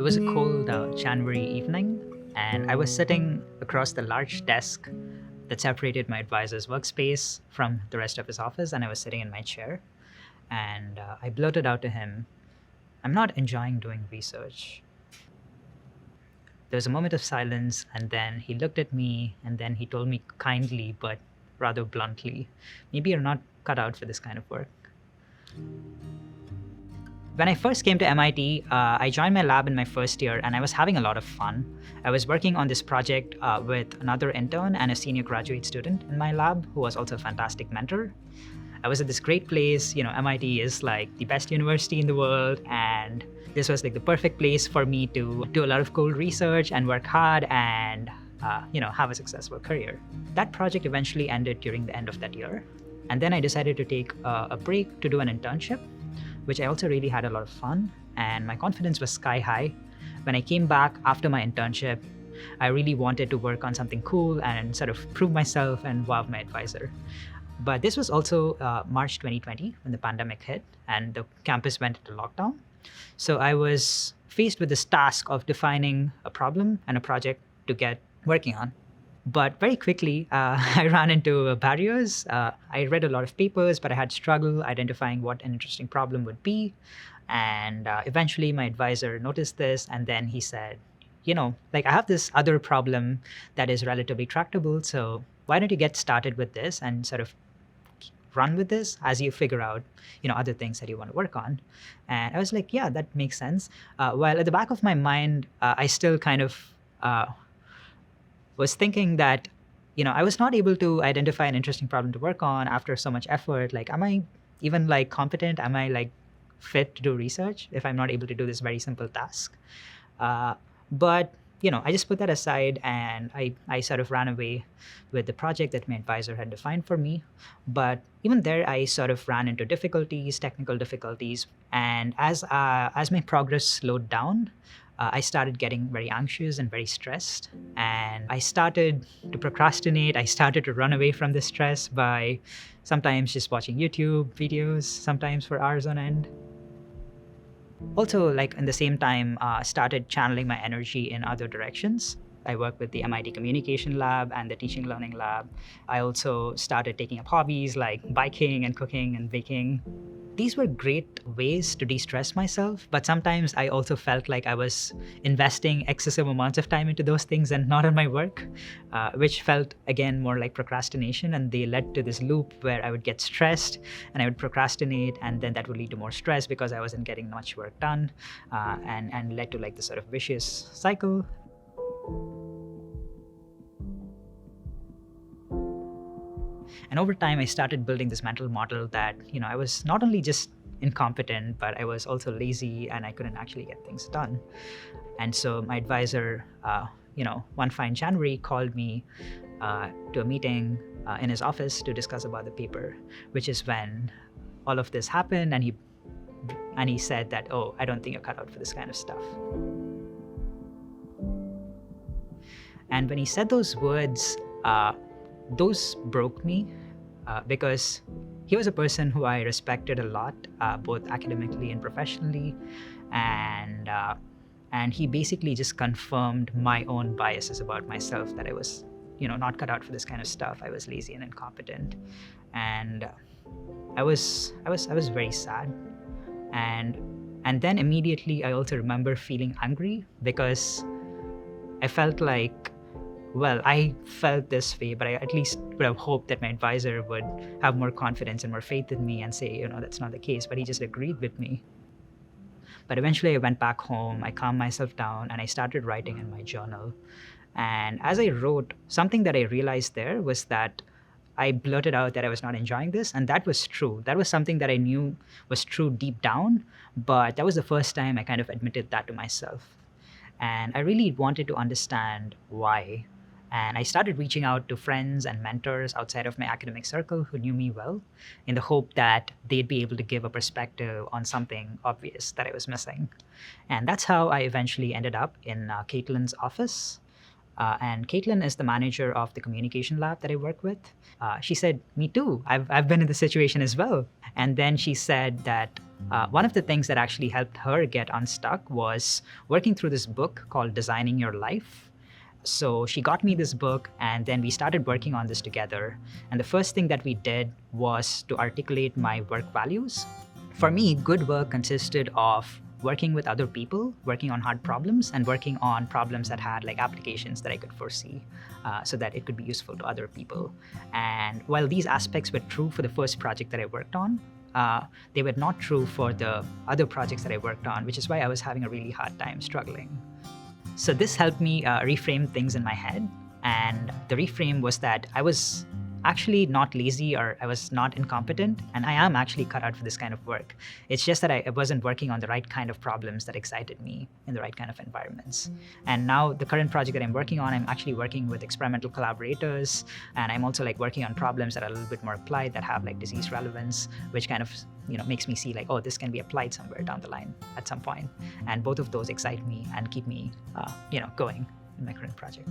was a cold January evening, and I was sitting across the large desk that separated my advisor's workspace from the rest of his office, and I was sitting in my chair. And I blurted out to him, "I'm not enjoying doing research." There was a moment of silence, and then he looked at me, and then he told me kindly but rather bluntly, "Maybe you're not cut out for this kind of work." When I first came to MIT, I joined my lab in my first year and I was having a lot of fun. I was working on this project with another intern and a senior graduate student in my lab who was also a fantastic mentor. I was at this great place. MIT is like the best university in the world, and this was like the perfect place for me to do a lot of cool research and work hard and have a successful career. That project eventually ended during the end of that year. And then I decided to take a break to do an internship, which I also really had a lot of fun, and my confidence was sky high. When I came back after my internship, I really wanted to work on something cool and sort of prove myself and wow my advisor. But this was also March 2020 when the pandemic hit and the campus went into lockdown. So I was faced with this task of defining a problem and a project to get working on. But very quickly, I ran into barriers. I read a lot of papers, but I had struggle identifying what an interesting problem would be. And eventually my advisor noticed this, and then he said, I have this other problem that is relatively tractable, so why don't you get started with this and sort of run with this as you figure out, other things that you want to work on. And I was like, yeah, that makes sense. While at the back of my mind, I still kind of was thinking that, I was not able to identify an interesting problem to work on after so much effort. Like, am I even competent? Am I fit to do research if I'm not able to do this very simple task? But I just put that aside and I sort of ran away with the project that my advisor had defined for me. But even there, I sort of ran into difficulties, technical difficulties. And as my progress slowed down, I started getting very anxious and very stressed. And I started to procrastinate. I started to run away from the stress by sometimes just watching YouTube videos, sometimes for hours on end. Also, in the same time, started channeling my energy in other directions. I work with the MIT Communication Lab and the Teaching Learning Lab. I also started taking up hobbies like biking and cooking and baking. These were great ways to de-stress myself, but sometimes I also felt like I was investing excessive amounts of time into those things and not on my work, which felt, again, more like procrastination. And they led to this loop where I would get stressed and I would procrastinate, and then that would lead to more stress because I wasn't getting much work done, and led to this sort of vicious cycle. And over time, I started building this mental model that, I was not only just incompetent, but I was also lazy and I couldn't actually get things done. And so my advisor, one fine January called me to a meeting in his office to discuss about the paper, which is when all of this happened. And he said that, "Oh, I don't think you're cut out for this kind of stuff." And when he said those words, those broke me because he was a person who I respected a lot, both academically and professionally. And he basically just confirmed my own biases about myself, that I was, not cut out for this kind of stuff. I was lazy and incompetent. And I was very sad. And then immediately I also remember feeling angry because I felt like, well, I felt this way, but I at least would have hoped that my advisor would have more confidence and more faith in me and say, that's not the case. But he just agreed with me. But eventually I went back home, I calmed myself down, and I started writing in my journal. And as I wrote, something that I realized there was that I blurted out that I was not enjoying this, and that was true. That was something that I knew was true deep down, but that was the first time I kind of admitted that to myself. And I really wanted to understand why. And I started reaching out to friends and mentors outside of my academic circle who knew me well, in the hope that they'd be able to give a perspective on something obvious that I was missing. And that's how I eventually ended up in Caitlin's office. And Caitlin is the manager of the communication lab that I work with. She said, "Me too. I've been in this situation as well." And then she said that one of the things that actually helped her get unstuck was working through this book called Designing Your Life. So she got me this book, and then we started working on this together. And the first thing that we did was to articulate my work values. For me, good work consisted of working with other people, working on hard problems, and working on problems that had like applications that I could foresee so that it could be useful to other people. And while these aspects were true for the first project that I worked on, they were not true for the other projects that I worked on, which is why I was having a really hard time struggling. So this helped me reframe things in my head. And the reframe was that I was actually not lazy, or I was not incompetent, and I am actually cut out for this kind of work. It's just that I wasn't working on the right kind of problems that excited me in the right kind of environments. And now the current project that I'm working on, I'm actually working with experimental collaborators, and I'm also like working on problems that are a little bit more applied, that have like disease relevance, which kind of makes me see like, oh, this can be applied somewhere down the line at some point. And both of those excite me and keep me going in my current project.